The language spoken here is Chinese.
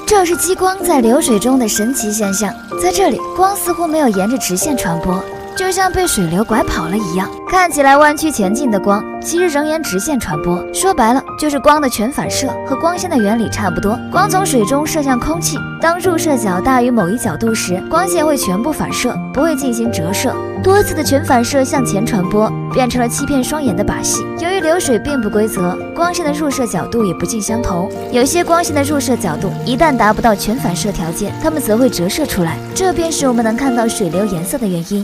这是激光在流水中的神奇现象。在这里，光似乎没有沿着直线传播，就像被水流拐跑了一样。看起来弯曲前进的光，其实仍沿直线传播。说白了，就是光的全反射，和光线的原理差不多。光从水中射向空气，当入射角大于某一角度时，光线会全部反射，不会进行折射。多次的全反射向前传播，变成了欺骗双眼的把戏。由于流水并不规则，光线的入射角度也不尽相同。有些光线的入射角度一旦达不到全反射条件，它们则会折射出来，这便是我们能看到水流颜色的原因。